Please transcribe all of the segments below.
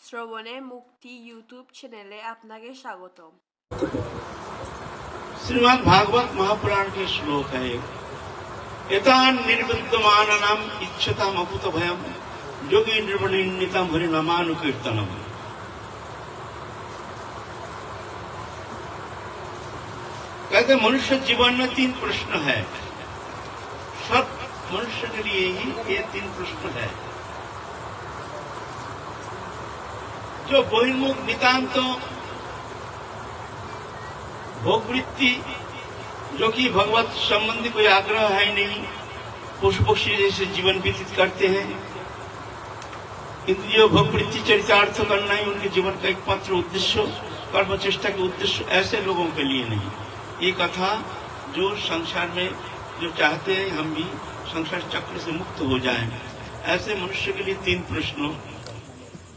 শ্রবণে মুক্তি ইউটিউব চ্যানেলে আপনাকে স্বাগতম। श्रीमद् भागवत महापुराण के श्लोक है। एतान निर्विद्यमानम इच्छताम अकुत भयम योगी निर्वणितम हरिनामानुकीर्तनम। कहते मनुष्य जीवन में 3 प्रश्न है। सब मनुष्य के लिए ही ये 3 प्रश्न है। जो बहिर्मुख नितांत भोगवृत्ति, जो कि भगवत संबंधी कोई आग्रह है नहीं, पशु पक्षी जैसे जीवन व्यतीत करते हैं, इंद्रिय भोगवृत्ति चरितार्थ करना ही उनके जीवन का एकमात्र उद्देश्य, कर्म चेष्टा के उद्देश्य, ऐसे लोगों के लिए नहीं। ये कथा जो संसार में जो चाहते हैं हम भी संसार चक्र से मुक्त हो जाएं, ऐसे मनुष्य के लिए 3 प्रश्न।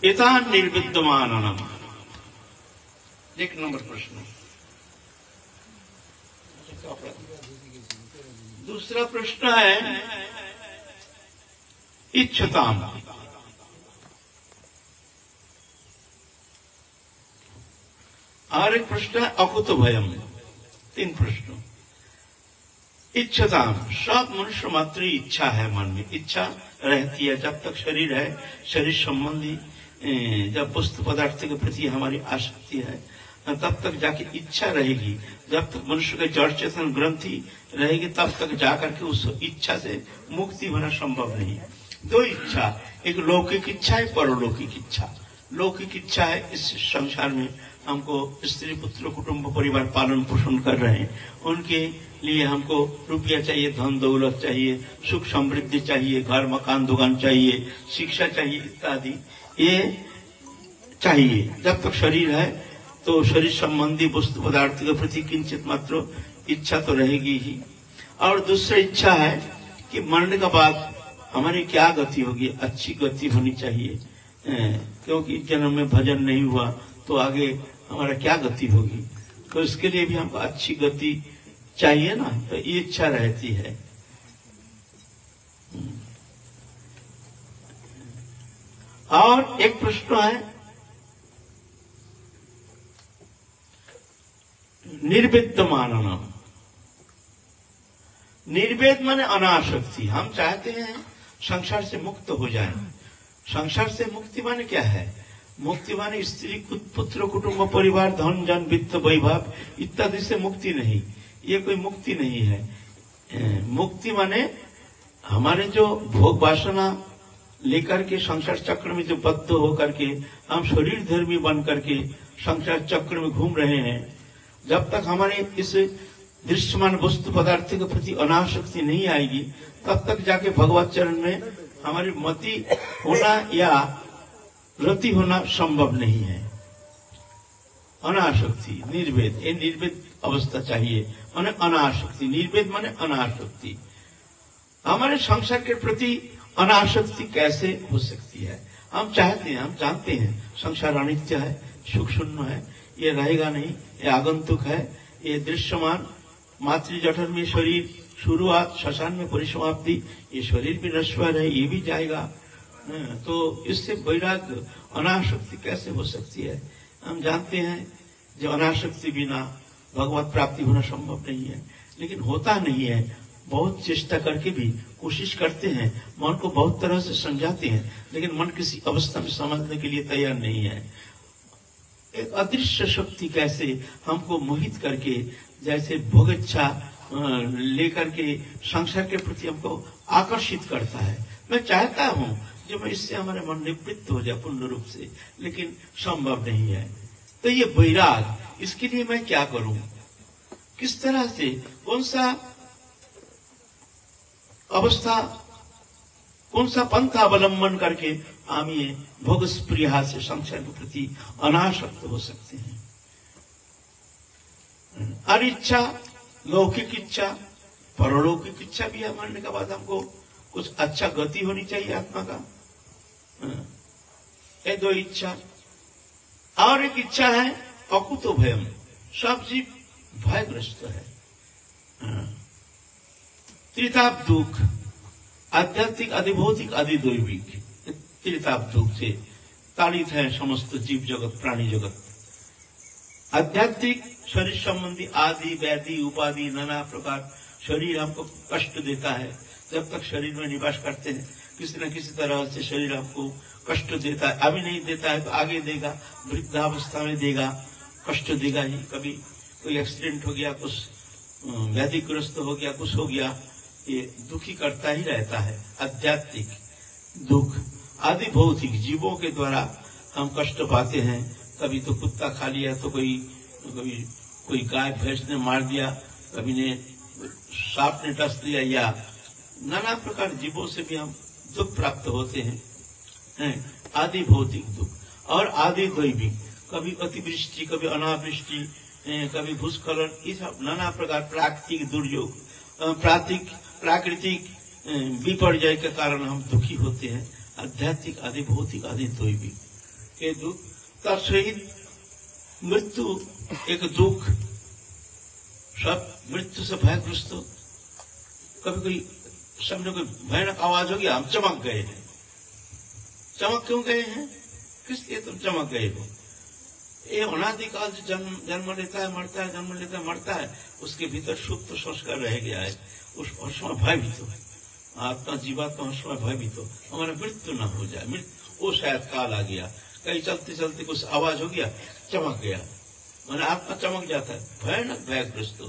एतान निर्विद्यमानम, 1 नंबर प्रश्न। दूसरा प्रश्न है इच्छताम, और एक प्रश्न है अकुत भयम। 3 प्रश्न। इच्छताम, सब मनुष्य मात्र इच्छा है, मन में इच्छा रहती है। जब तक शरीर है, शरीर संबंधी जब वस्तु पदार्थ के प्रति हमारी आसक्ति है, तब तक जाके इच्छा रहेगी। जब तक मनुष्य का जड़ चेतन ग्रंथि रहेगी, तब तक जाकर के उस इच्छा से मुक्ति होना संभव नहीं। 2 इच्छा, एक लौकिक इच्छा है, परलौकिक इच्छा। लौकिक इच्छा है, इस संसार में हमको स्त्री पुत्र कुटुंब परिवार पालन पोषण कर रहे हैं, उनके लिए हमको रुपया चाहिए, धन दौलत चाहिए, सुख समृद्धि चाहिए, घर मकान दुकान चाहिए, शिक्षा चाहिए, इत्यादि ये चाहिए। जब तक शरीर है तो शरीर संबंधी वस्तु पदार्थ के प्रति किंचित मात्र इच्छा तो रहेगी ही। और दूसरी इच्छा है कि मरने के बाद हमारी क्या गति होगी, अच्छी गति होनी चाहिए, क्योंकि जन्म में भजन नहीं हुआ तो आगे हमारा क्या गति होगी, तो इसके लिए भी हमको अच्छी गति चाहिए ना, तो ये इच्छा रहती है। और एक प्रश्न है निर्विद्यमानम। निर्वेद माने अनासक्ति। हम चाहते हैं संसार से मुक्त हो जाएं। संसार से मुक्ति माने क्या है? मुक्ति माने स्त्री पुत्र कुटुंब परिवार धन जन वित्त वैभव इत्यादि से मुक्ति नहीं, ये कोई मुक्ति नहीं है। मुक्ति माने हमारे जो भोग वासना लेकर के संसार चक्र में जो बद्ध होकर के हम शरीर धर्मी बन करके संसार चक्र में घूम रहे हैं, जब तक हमारे इस दृश्यमान वस्तु पदार्थ के प्रति अनासक्ति नहीं आएगी, तब तक जाके भगवत चरण में हमारी मति होना या रति होना संभव नहीं है। अनासक्ति, निर्वेद, ये निर्वेद अवस्था चाहिए, माने अनासक्ति। निर्वेद माने अनासक्ति। हमारे संसार के प्रति अनासक्ति कैसे हो सकती है? हम चाहते हैं, हम जानते हैं संसार अनित्य है, सुख शून्य है, ये रहेगा नहीं, ये आगंतुक है, ये दृश्यमान मातृ जठर में शरीर शुरुआत, श्मशान में परिसमाप्ति, ये शरीर भी नश्वर है, ये भी जाएगा। तो इससे वैराग्य अनासक्ति कैसे हो सकती है? हम जानते हैं जो अनासक्ति बिना भगवत प्राप्ति होना संभव नहीं है, लेकिन होता नहीं है। बहुत चेष्टा करके भी कोशिश करते हैं, मन को बहुत तरह से समझाते हैं, लेकिन मन किसी अवस्था में समझने के लिए तैयार नहीं है। एक अदृश्य शक्ति कैसे हमको मोहित करके, जैसे भोग इच्छा लेकर के संसार के प्रति हमको आकर्षित करता है। मैं चाहता हूं जो मैं इससे हमारे मन निवृत्त हो जाए पूर्ण रूप से, लेकिन संभव नहीं है। तो ये वैराग, इसके लिए मैं क्या करूं, किस तरह से, कौन सा अवस्था, कौन सा पंथा अवलंबन करके हम ये भोग स्पृहा से संसार के प्रति अनासक्त हो सकते हैं। और इच्छा, लौकिक इच्छा, परलौकिक इच्छा भी है। मरने के बाद हमको कुछ अच्छा गति होनी चाहिए आत्मा का। ये 2 इच्छा। और एक इच्छा है अकुतो भयम। सब जीव भयग्रस्त है। त्रिताप दुख, आध्यात्मिक, अधिभौतिक, अधिदैविक, त्रिताप दुख से ताड़ित है समस्त जीव जगत, प्राणी जगत। आध्यात्मिक शरीर संबंधी आदि व्याधि उपाधि नाना प्रकार शरीर हमको कष्ट देता है। जब तक शरीर में निवास करते हैं किसी न किसी तरह से शरीर हमको कष्ट देता है। अभी नहीं देता है तो आगे देगा, वृद्धावस्था में देगा, कष्ट देगा ही। कभी कोई एक्सीडेंट हो गया, कुछ व्याधिग्रस्त हो गया, कुछ हो गया, ये दुखी करता ही रहता है। आध्यात्मिक दुख आदि भौतिक जीवों के द्वारा हम कष्ट पाते हैं। कभी तो कुत्ता खा लिया, तो कोई गाय भैंस ने मार दिया, कभी ने सांप ने डस लिया, या नाना प्रकार जीवों से भी हम दुख प्राप्त होते हैं। आदि भौतिक दुख और आदि दैविक, कभी अतिवृष्टि, कभी अनावृष्टि, कभी भूस्खलन, ये सब नाना प्रकार प्राकृतिक दुर्योग, प्राकृतिक विपर्यय के कारण हम दुखी होते हैं। आध्यात्मिक आदि भौतिक आदि दैविक के दुख। तत्सहित मृत्यु एक दुख, सब मृत्यु से भयग्रस्त। कभी कोई समझो कोई भयानक आवाज हो गया, हम चमक गए हैं। चमक क्यों गए हैं? किस लिए तुम चमक गए हो? ये अनादिकाल से जन्म लेता है, मरता है, जन्म लेता है, मरता है, उसके भीतर सुप्त संस्कार रह गया है। उस समय भयभीत हो, आत्मा जीवात्मा उस समय भयभीत हो, हमारा मृत्यु न हो जाए। वो शायद काल आ गया, कहीं चलते चलते कुछ आवाज हो गया, चमक गया, मैंने आत्मा चमक जाता है। भयानक भयग्रस्त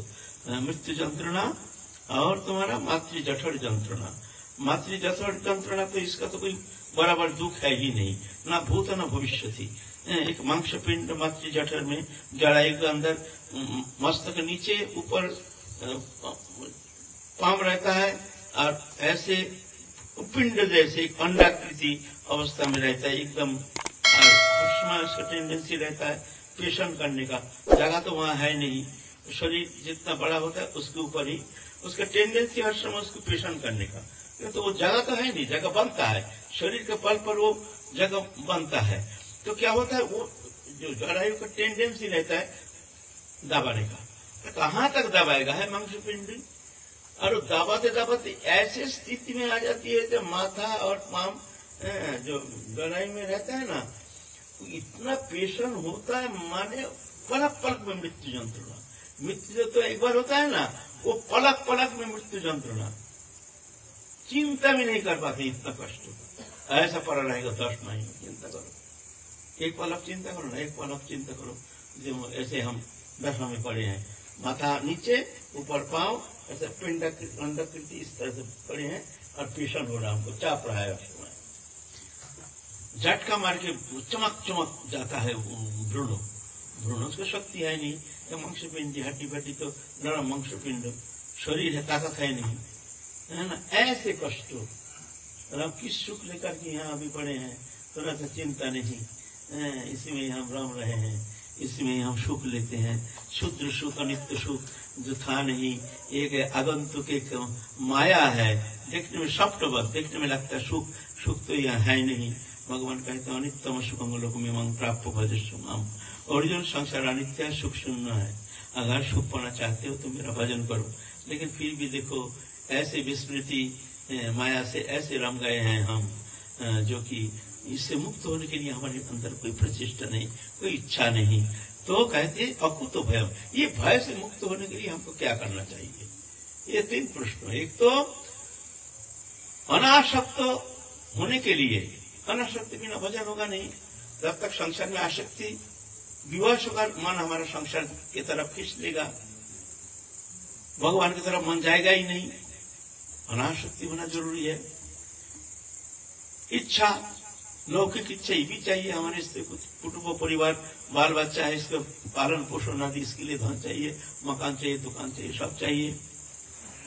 मृत्यु यंत्रणा और तुम्हारा मातृ जठर यंत्रणा। मातृ जठर यंत्रणा तो इसका तो कोई बराबर दुख है ही नहीं, ना भूत ना भविष्य थी। एक मांस पिंड मातृ जठर में जड़ाई के अंदर मस्तक नीचे ऊपर पाम रहता है, और ऐसे पिंड जैसे एक अंडाकृति अवस्था में रहता है एकदम। उसमें उसका टेंडेंसी रहता है पेशन करने का, जगह तो वहां है नहीं। शरीर जितना बड़ा होता है उसके ऊपर ही उसका टेंडेंसी हर समय उसको पेशन करने का, तो वो जगह तो है नहीं, जगह बनता है शरीर के बल पर, वो जगह बनता है। तो क्या होता है, वो जो जरायु का टेंडेंसी रहता है दबाने का, तो कहाँ तक दबाएगा है मांसपिंड, और दबाते दबाते ऐसे स्थिति में आ जाती है जब माथा और पाम जो जरायु में रहता है ना, तो इतना पेशन होता है, माने पलक पलक में मृत्यु यंत्रणा। मृत्यु तो एक बार होता है ना, वो पलक पलक में मृत्यु यंत्रणा, चिंता भी नहीं कर पाते, इतना कष्ट होता। ऐसा पड़ा रहेगा 10 महीने, चिंता करो, एक पलक चिंता करो ना, एक पलक चिंता करो। जो ऐसे हम 10 में पड़े हैं, माथा नीचे ऊपर पांव ऐसे पिंड अंडाकृति इस तरह से पड़े हैं, और पेशन हो रहा हमको, चाप रहा है। उस समय झटका मार के चमक चमक जाता है भ्रूण, उसको शक्ति है नहीं। मांसपिंड हड्डी बड्डी तो नरम मांसपिंड शरीर है, ताकत है नहीं, है ना। ऐसे कष्ट और हम किस सुख लेकर के यहाँ अभी पड़े हैं, थोड़ा सा चिंता नहीं, इसी में हम रम रहे हैं, इसी में हम सुख लेते हैं। शुद्र सुख अनित्य सुख जो था नहीं, एक आगंतुक एक माया है, देखने में सॉफ्टवर्क, देखने में लगता है सुख, सुख तो यह है नहीं। भगवान कहते हैं अनित्यम सुखम लोक में मंग प्राप्त भजस्व। ओरिजिनल संसार अनित्य है, सुख शून्य है। अगर सुख पाना चाहते हो तो मेरा भजन करो। लेकिन फिर भी देखो ऐसे विस्मृति माया से ऐसे रम गए हैं हम, जो कि इससे मुक्त होने के लिए हमारे अंदर कोई प्रचेष्टा नहीं, कोई इच्छा नहीं। तो कहते अकुतो भयम, ये भय से मुक्त होने के लिए हमको क्या करना चाहिए? ये 3 प्रश्न। एक तो अनासक्त होने के लिए, अनासक्ति बिना भजन होगा नहीं। जब तक संसार में आसक्ति, विवश होगा मन हमारा संसार की तरफ खींच लेगा, भगवान की तरफ मन जाएगा ही नहीं। अनासक्ति होना जरूरी है। इच्छा, लौकिक इच्छा ही भी चाहिए हमारे, इससे कुछ कुटुंब परिवार बाल बच्चा है, इसका पालन पोषण आदि, इसके लिए धन चाहिए, मकान चाहिए, दुकान चाहिए, सब चाहिए।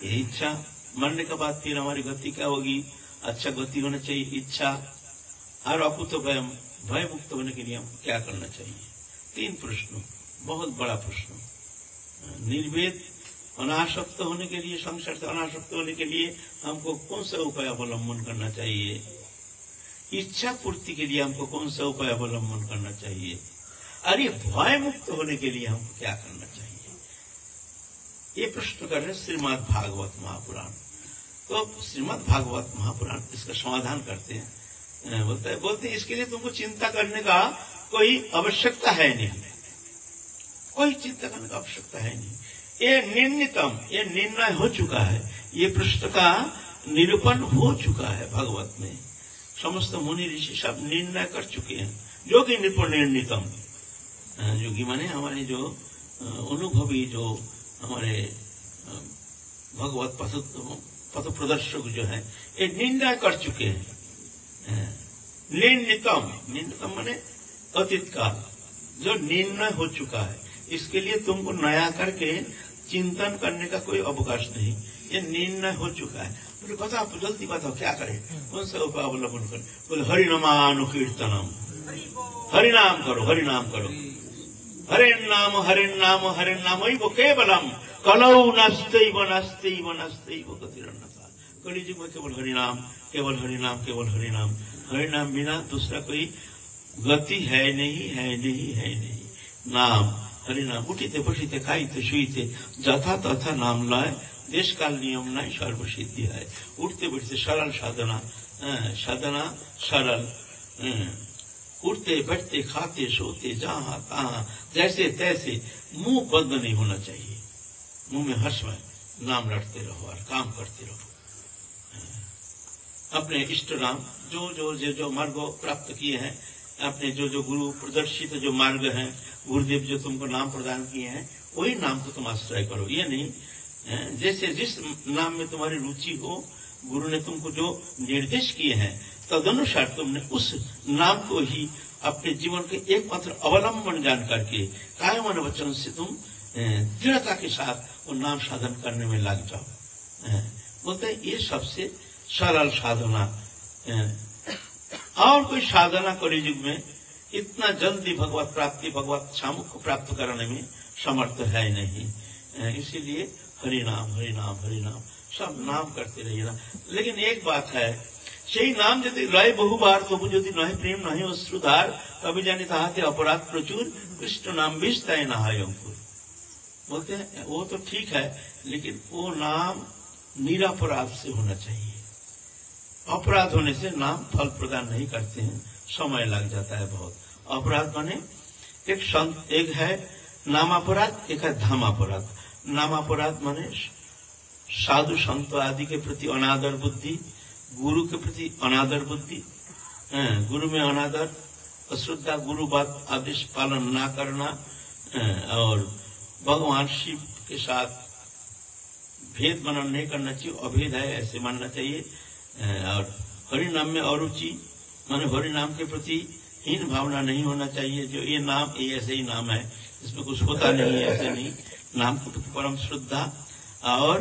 ये इच्छा, मरने के बाद फिर हमारी गति क्या होगी? अच्छा गति होना चाहिए, इच्छा। और अकुतो भय, भय मुक्त होने के लिए हम क्या करना चाहिए? 3 प्रश्न, बहुत बड़ा प्रश्न। निर्वेद अनासक्त होने के लिए, संसार से अनासक्त होने के लिए हमको कौन सा उपाय अवलंबन करना चाहिए? इच्छा पूर्ति के लिए हमको कौन सा उपाय अवलंबन करना चाहिए? अरे भय मुक्त होने के लिए हमको क्या करना चाहिए? ये प्रश्न कर रहे श्रीमद् भागवत महापुराण। तो श्रीमद् भागवत महापुराण इसका समाधान करते हैं। बोलते इसके लिए तुमको चिंता करने का कोई आवश्यकता है नहीं, कोई चिंता करने की आवश्यकता है नहीं। ये निर्णितम, ये निर्णय हो चुका है, ये पृष्ठ का निरूपण हो चुका है भागवत में। समस्त मुनि ऋषि सब निर्णय कर चुके हैं। योगी निपुण निर्णितम, योगी माने हमारे जो अनुभवी, जो हमारे भगवत पथ प्रदर्शक जो है, ये निर्णय कर चुके हैं। निर्णितम, निर्णितम माने अतीत काल, जो निर्णय हो चुका है, इसके लिए तुमको नया करके चिंतन करने का कोई अवकाश नहीं, ये निर्णय हो चुका है। बोले बताओ, जल्दी बताओ क्या करें, कौन सा उपाय अवलंबन करें? बोले हरिनामानुकीर्तनम, हरिनाम करो, हरिनाम करो, हरे नाम हरे नाम हरे नाम वो केवलम कलौ नास्त्यैव नास्त्यैव नास्त्यैव गतिरन्यथा। कलियुग में केवल हरिनाम, केवल हरिनाम, केवल हरिनाम, हरिनाम बिना दूसरा कोई गति है नहीं, है नहीं, है नहीं। नाम हरिनाम, उठिते बसिते खाइते शुइते जथा तथा नाम लय, देश काल नियम नहीं सर्व सिद्धि है। उठते बैठते सरल साधना, साधना सरल, उठते बैठते खाते सोते जहां तहां जैसे तैसे, मुंह बंद नहीं होना चाहिए, मुंह में हंस में नाम रटते रहो और काम करते रहो। अपने इष्ट नाम जो मार्ग प्राप्त किए हैं, अपने जो गुरु प्रदर्शित जो मार्ग हैं, गुरुदेव जो तुमको नाम प्रदान किए हैं, वही नाम को तुम आश्रय करो। ये नहीं जैसे जिस नाम में तुम्हारी रुचि हो, गुरु ने तुमको जो निर्देश किए हैं तदनुसार तुमने उस नाम को ही अपने जीवन के एकमात्र अवलंबन जान करके कायम मन वचन से तुम दृढ़ता के साथ वो नाम साधन करने में लग जाओ। बोलते हैं ये सबसे सरल साधना, और कोई साधना कलियुग में इतना जल्दी भगवत प्राप्ति, भगवत सामुख को प्राप्त करने में समर्थ है नहीं। इसीलिए हरिनाम हरिनाम हरिनाम सब नाम करते रहिए। लेकिन एक बात है, সেই নাম যদি লয় বহুবার তবু যদি নয় প্রেম নয় অশ্রুধার, তবে জানি তাহাতে अपराध प्रचुर, कृष्ण नाम विष तय न है अंकुर। बोलते हैं वो तो ठीक है, लेकिन वो नाम निरपराध से होना चाहिए। अपराध होने से नाम फल प्रदान नहीं करते हैं, समय लग जाता है बहुत। अपराध माने एक है नामापराध, एक है धामापराध। नामापराध माने साधु संत आदि के प्रति अनादर बुद्धि, गुरु के प्रति अनादर बुद्धि, गुरु में अनादर, अश्रद्धा, गुरु बात आदेश पालन ना करना, और भगवान शिव के साथ भेद मनन नहीं करना चाहिए, अभेद है ऐसे मानना चाहिए। और हरि नाम में अरुचि माने हरि नाम के प्रति हीन भावना नहीं होना चाहिए। जो ये नाम ये ऐसे ही नाम है, इसमें कुछ होता नहीं है, ऐसे नहीं। नाम के प्रति परम श्रद्धा, और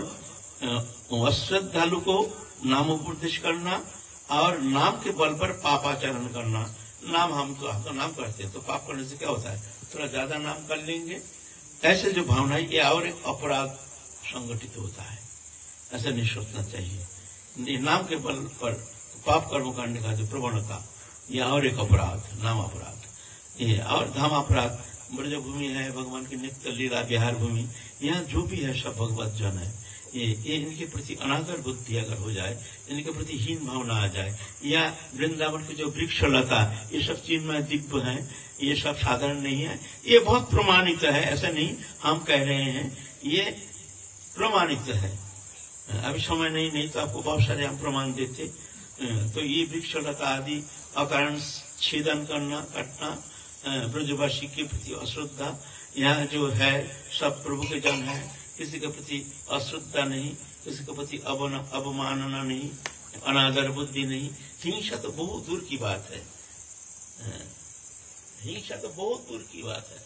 अश्रद्धालु को नाम उपदेश करना, और नाम के बल पर पापाचरण करना। नाम हम तो नाम करते हैं, तो पाप करने से क्या होता है, थोड़ा ज्यादा नाम कर लेंगे, ऐसे जो भावना है ये और एक अपराध संगठित होता है। ऐसा नहीं सोचना चाहिए। नाम के बल पर पाप कर्म करने का जो प्रवणता, यह और एक अपराध, नाम अपराध। ये और धाम अपराध, ब्रज भूमि है, भगवान की नित्य लीला विहार भूमि, यहाँ जो भी है सब भगवत जन है। ये इनके प्रति अनादर बुद्धि अगर हो जाए, इनके प्रति हीन भावना आ जाए, या वृंदावन के जो वृक्ष लता ये सब चिन्मय दिव्य है, ये सब साधारण नहीं है, ये बहुत प्रमाणित है। ऐसा नहीं हम कह रहे हैं, ये प्रमाणित है। अभी समय नहीं तो आपको बहुत सारे हम प्रमाण देते। तो ये वृक्ष लता आदि अकारण छेदन करना, काटना, ब्रजवासी के प्रति अश्रद्धा, यहाँ जो है सब प्रभु के जन है, किसी के प्रति अश्रद्धा नहीं, किसी के प्रति अवमानना नहीं, अनादर बुद्धि नहीं। हिंसा तो बहुत दूर की बात है, हिंसा तो बहुत दूर की बात है।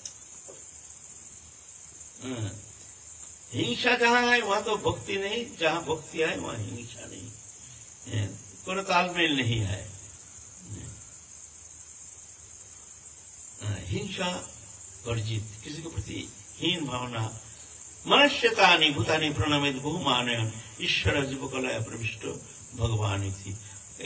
हिंसा जहाँ है वहां तो भक्ति नहीं, जहाँ भक्ति है वहां हिंसा नहीं, कोई तालमेल नहीं है। हिंसा वर्जित, किसी के प्रति हीन भावना। मनुष्यतानि भूतानि प्रणमेत बहुमानयन ईश्वर जीवकलय प्रविष्ट भगवान थी।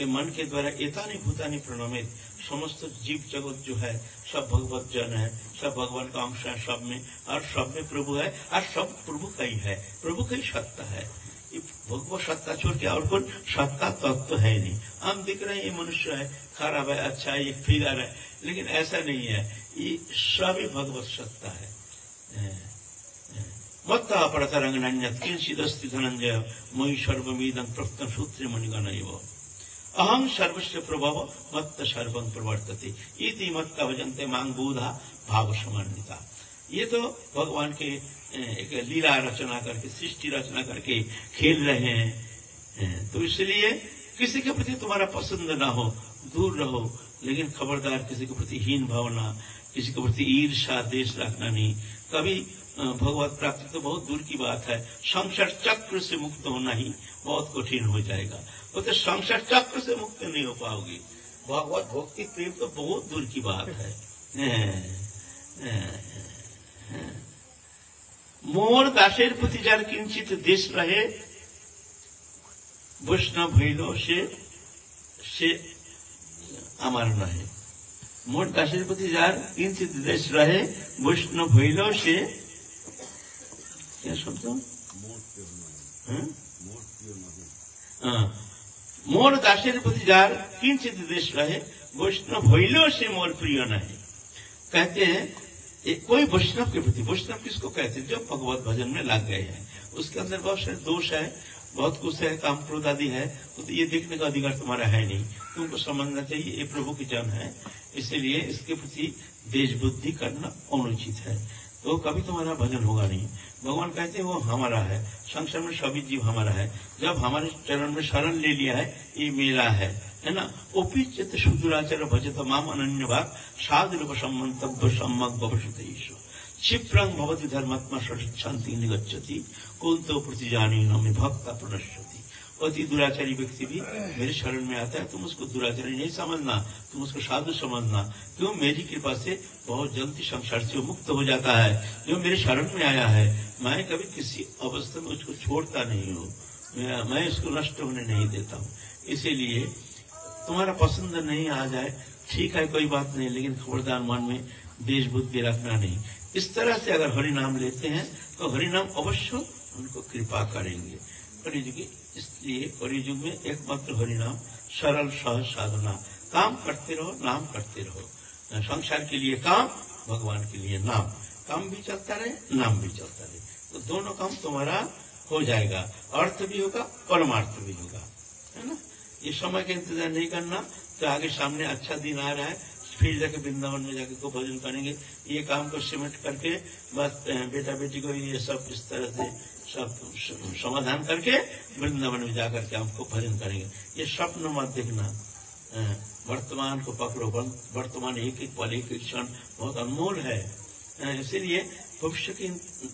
मन के द्वारा एतानि भूतानि प्रणमेत, समस्त जीव जगत जो है सब भगवत जन है, सब भगवान का अंश है सब में, और सब में प्रभु है, और सब प्रभु का ही है, प्रभु का ही सत्ता है। कि भगवत सत्ता छोड़ के और कोई सत्ता तत्व है नहीं। हम दिख रहे हैं ये मनुष्य है, खराब है, अच्छा है, ये फिगर है, लेकिन ऐसा नहीं है, ये सभी भगवत सत्ता है। मत्ता परतरंग नन्यत् किंचिदस्ति धनंजय मयि सर्वमिदं प्रत्यं सूत्रे मणिगणैव अहं सर्वस्य प्रभव मत्त सर्वं प्रवर्तते इति मत्ता भजन्ते मांग बोधा भाव समन्विता। ये तो भगवान के एक लीला रचना करके, सृष्टि रचना करके खेल रहे हैं। तो इसलिए किसी के प्रति तुम्हारा पसंद ना हो, दूर रहो, लेकिन खबरदार किसी के प्रति हीन भावना, किसी के प्रति ईर्षा देश रखना नहीं। कभी भगवत प्राप्ति तो बहुत दूर की बात है, संसार चक्र से मुक्त होना ही बहुत कठिन हो जाएगा। वो तो संसार चक्र से मुक्त नहीं हो पाओगे। भगवत भक्ति प्रेम तो बहुत दूर की बात है। मोर दासेर प्रति जार किंचित देश रहे वैष्णव भइलो से अमर नहे। मोर दासेर प्रति जार किंचित देश रहे वैष्णव भइलो से, क्या शब्द, मोर दासेर प्रति जार किंचित देश रहे वैष्णव भइलो से मोर प्रिय नहीं। कहते हैं कोई वैष्णव के प्रति, वैष्णव किसको कहते हैं, जो भगवत भजन में लग गए हैं, उसके अंदर बहुत सारे दोष है, बहुत कुछ है, काम क्रोध आदि है, तो ये देखने का अधिकार तुम्हारा है नहीं। तुमको समझना चाहिए ये प्रभु की जन है, इसलिए इसके प्रति देश बुद्धि करना अनुचित है, तो कभी तुम्हारा भजन होगा नहीं। भगवान कहते हैं वो हमारा है, संसार में सभी जीव हमारा है। जब हमारे चरण में शरण ले लिया है, ये मेरा है ना। ओपी चित सुदुराचार भजत माम अनन्य भाग साधु सम्मंतव्य सम्मक भविष्यति क्षिप्रंग भवति धर्मात्मा शांति निगच्छति कुंतो प्रतिजानी न में भक्ता प्रणश्यति। अति दुराचारी व्यक्ति भी मेरे शरण में आता है, तुम उसको दुराचारी नहीं समझना, तुम उसको साधु समझना, क्यों मेरी कृपा से बहुत जल्दी संसार से मुक्त हो जाता है। जो मेरे शरण में आया है, मैं कभी किसी अवस्था में उसको छोड़ता नहीं हूँ, मैं उसको नष्ट होने नहीं देता हूँ। इसीलिए तुम्हारा पसंद नहीं आ जाए ठीक है, कोई बात नहीं, लेकिन खबरदार मन में देश बुद्धि रखना नहीं। इस तरह से अगर हरि नाम लेते हैं तो हरि नाम अवश्य उनको कृपा करेंगे। कलियुग, इसलिए कलियुग में एकमात्र हरि नाम सरल सहज साधना। काम करते रहो, नाम करते रहो। संसार के लिए काम, भगवान के लिए नाम। काम भी चलता रहे, नाम भी चलता रहे, तो दोनों काम तुम्हारा हो जाएगा, अर्थ भी होगा, परमार्थ भी होगा, है ना। ये समय का इंतजार नहीं करना, तो आगे सामने अच्छा दिन आ रहा है, फिर जाके वृंदावन में जाके को भजन करेंगे। ये काम को सिमट करके बस बेटा बेटी को ये सब इस तरह से सब समाधान करके वृंदावन में जाकर के हमको भजन करेंगे। ये स्वप्न मत देखना, वर्तमान को पकड़ो। वर्तमान एक एक पल, एक एक क्षण बहुत अनमोल है, इसीलिए भविष्य के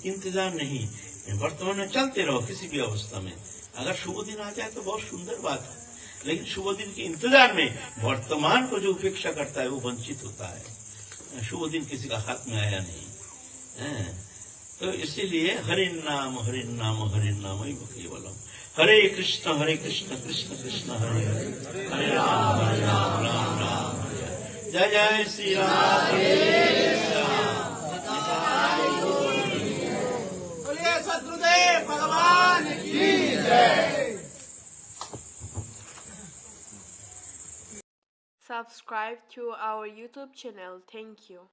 इंतजार नहीं, वर्तमान में चलते रहो किसी भी अवस्था में। अगर शुभ दिन आ जाए तो बहुत सुंदर बात है, लेकिन शुभ दिन के इंतजार में वर्तमान को जो उपेक्षा करता है वो वंचित होता है। शुभ दिन किसी का हाथ में आया नहीं, तो इसीलिए हरि नाम हरि नाम हरि नाम ही केवलम। हरे कृष्ण कृष्ण कृष्ण हरे हरे, हरे राम राम राम हरे। जय जय श्री राम। बोलिए सद्गुरुदेव भगवान की जय। Subscribe to our YouTube channel. Thank you.